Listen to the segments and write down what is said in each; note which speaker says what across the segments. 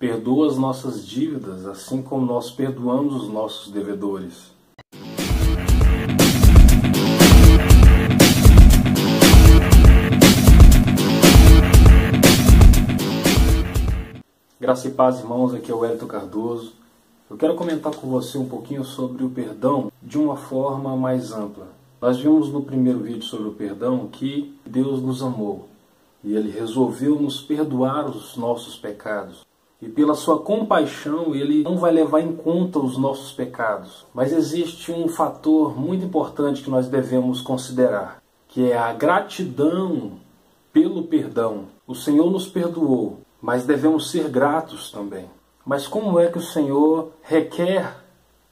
Speaker 1: perdoa as nossas dívidas, assim como nós perdoamos os nossos devedores. Graça e paz, irmãos, aqui é o Wellington Cardoso. Eu quero comentar com você um pouquinho sobre o perdão de uma forma mais ampla. Nós vimos no primeiro vídeo sobre o perdão que Deus nos amou e Ele resolveu nos perdoar os nossos pecados. E pela sua compaixão, Ele não vai levar em conta os nossos pecados. Mas existe um fator muito importante que nós devemos considerar, que é a gratidão pelo perdão. O Senhor nos perdoou, mas devemos ser gratos também. Mas como é que o Senhor requer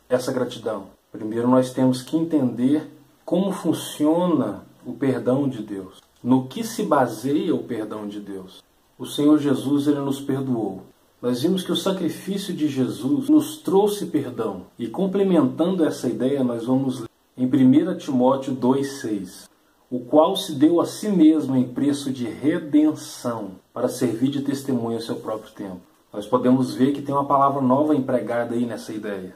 Speaker 1: essa gratidão? Primeiro nós temos que entender como funciona o perdão de Deus. No que se baseia o perdão de Deus? O Senhor Jesus, Ele nos perdoou. Nós vimos que o sacrifício de Jesus nos trouxe perdão. E complementando essa ideia, nós vamos ler em 1 Timóteo 2,6. O qual se deu a si mesmo em preço de redenção, para servir de testemunho ao seu próprio tempo. Nós podemos ver que tem uma palavra nova empregada aí nessa ideia.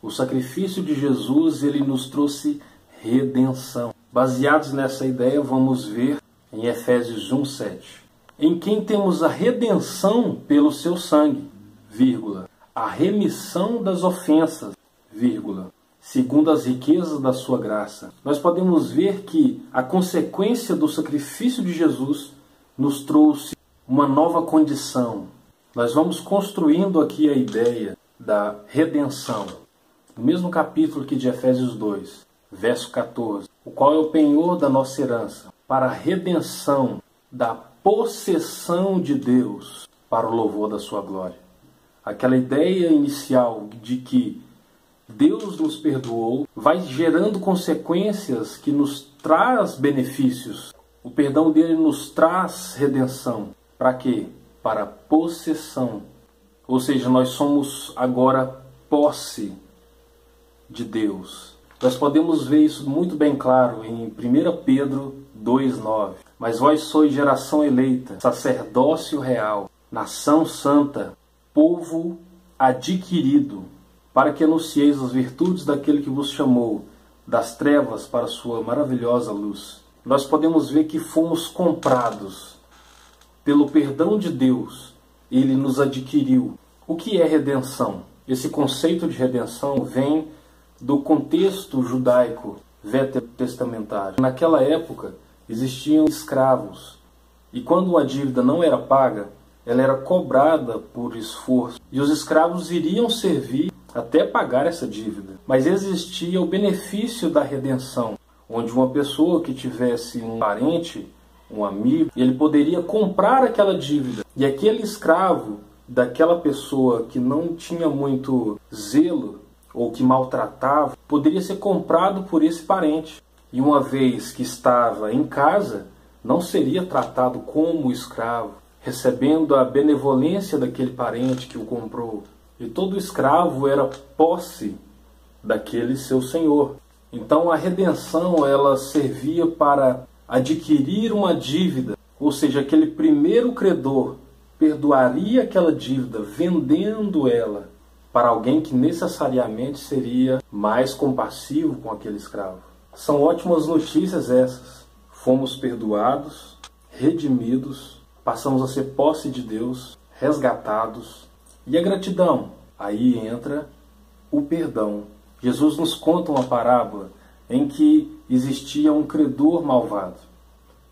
Speaker 1: O sacrifício de Jesus, ele nos trouxe redenção. Baseados nessa ideia, vamos ver em Efésios 1,7. Em quem temos a redenção pelo seu sangue, vírgula, a remissão das ofensas, vírgula, segundo as riquezas da sua graça. Nós podemos ver que a consequência do sacrifício de Jesus nos trouxe uma nova condição. Nós vamos construindo aqui a ideia da redenção. No mesmo capítulo aqui de Efésios 2, verso 14, o qual é o penhor da nossa herança, para a redenção da possessão de Deus, para o louvor da sua glória. Aquela ideia inicial de que Deus nos perdoou, vai gerando consequências que nos traz benefícios. O perdão dele nos traz redenção. Para quê? Para possessão. Ou seja, nós somos agora posse de Deus. Nós podemos ver isso muito bem claro em 1 Pedro 2,9. Mas vós sois geração eleita, sacerdócio real, nação santa, povo adquirido, para que anuncieis as virtudes daquele que vos chamou das trevas para a sua maravilhosa luz. Nós podemos ver que fomos comprados pelo perdão de Deus. Ele nos adquiriu. O que é redenção? Esse conceito de redenção vem do contexto judaico veterotestamentário. Naquela época existiam escravos e quando uma dívida não era paga, ela era cobrada por esforço e os escravos iriam servir até pagar essa dívida. Mas existia o benefício da redenção, onde uma pessoa que tivesse um parente, um amigo, ele poderia comprar aquela dívida. E aquele escravo daquela pessoa que não tinha muito zelo ou que maltratava, poderia ser comprado por esse parente. E uma vez que estava em casa, não seria tratado como escravo, recebendo a benevolência daquele parente que o comprou. E todo escravo era posse daquele seu senhor. Então a redenção, ela servia para adquirir uma dívida, ou seja, aquele primeiro credor perdoaria aquela dívida vendendo ela para alguém que necessariamente seria mais compassivo com aquele escravo. São ótimas notícias essas. Fomos perdoados, redimidos, passamos a ser posse de Deus, resgatados. E a gratidão? Aí entra o perdão. Jesus nos conta uma parábola em que existia um credor malvado.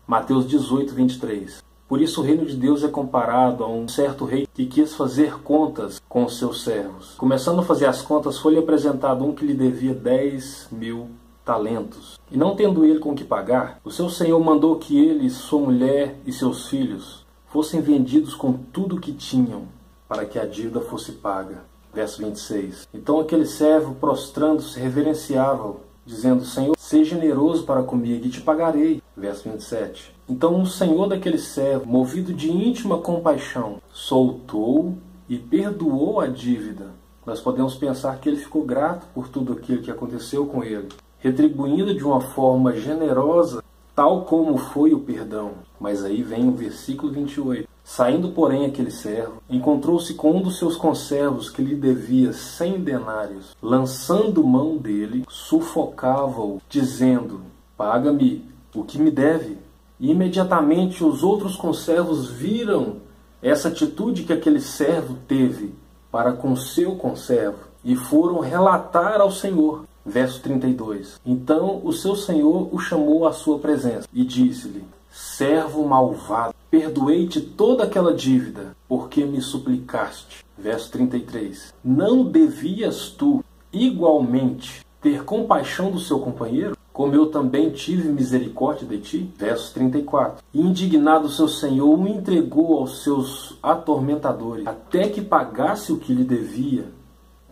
Speaker 1: Mateus 18, 23. Por isso o reino de Deus é comparado a um certo rei que quis fazer contas com os seus servos. Começando a fazer as contas, foi-lhe apresentado um que lhe devia 10.000 talentos. E não tendo ele com que pagar, o seu senhor mandou que ele, sua mulher e seus filhos fossem vendidos com tudo o que tinham, para que a dívida fosse paga. Verso 26. Então aquele servo, prostrando-se, reverenciava-o, dizendo: Senhor, seja generoso para comigo e te pagarei. Verso 27. Então o senhor daquele servo, movido de íntima compaixão, soltou e perdoou a dívida. Nós podemos pensar que ele ficou grato por tudo aquilo que aconteceu com ele, retribuindo de uma forma generosa, tal como foi o perdão. Mas aí vem o versículo 28. Saindo, porém, aquele servo, encontrou-se com um dos seus conservos que lhe devia 100 denários. Lançando mão dele, sufocava-o, dizendo: paga-me o que me deve. E imediatamente os outros conservos viram essa atitude que aquele servo teve para com seu conservo e foram relatar ao Senhor. Verso 32. Então o seu senhor o chamou à sua presença e disse-lhe: servo malvado, perdoei-te toda aquela dívida, porque me suplicaste. Verso 33. Não devias tu, igualmente, ter compaixão do seu companheiro, como eu também tive misericórdia de ti? Verso 34. E indignado seu senhor o entregou aos seus atormentadores, até que pagasse o que lhe devia.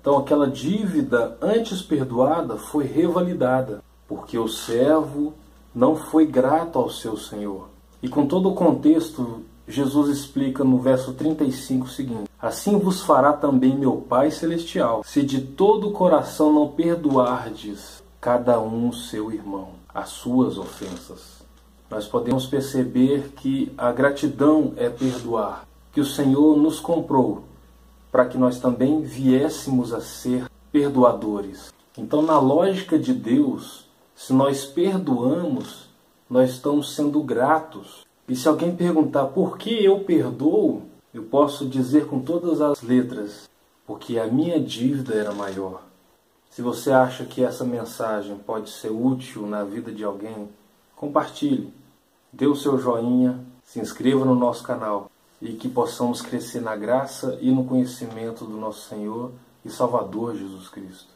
Speaker 1: Então aquela dívida antes perdoada foi revalidada, porque o servo não foi grato ao seu senhor. E com todo o contexto, Jesus explica no verso 35 o seguinte: assim vos fará também meu Pai Celestial, se de todo o coração não perdoardes cada um seu irmão as suas ofensas. Nós podemos perceber que a gratidão é perdoar, que o Senhor nos comprou para que nós também viéssemos a ser perdoadores. Então, na lógica de Deus, se nós perdoamos, nós estamos sendo gratos. E se alguém perguntar por que eu perdoo, eu posso dizer com todas as letras: porque a minha dívida era maior. Se você acha que essa mensagem pode ser útil na vida de alguém, compartilhe, dê o seu joinha, se inscreva no nosso canal e que possamos crescer na graça e no conhecimento do nosso Senhor e Salvador Jesus Cristo.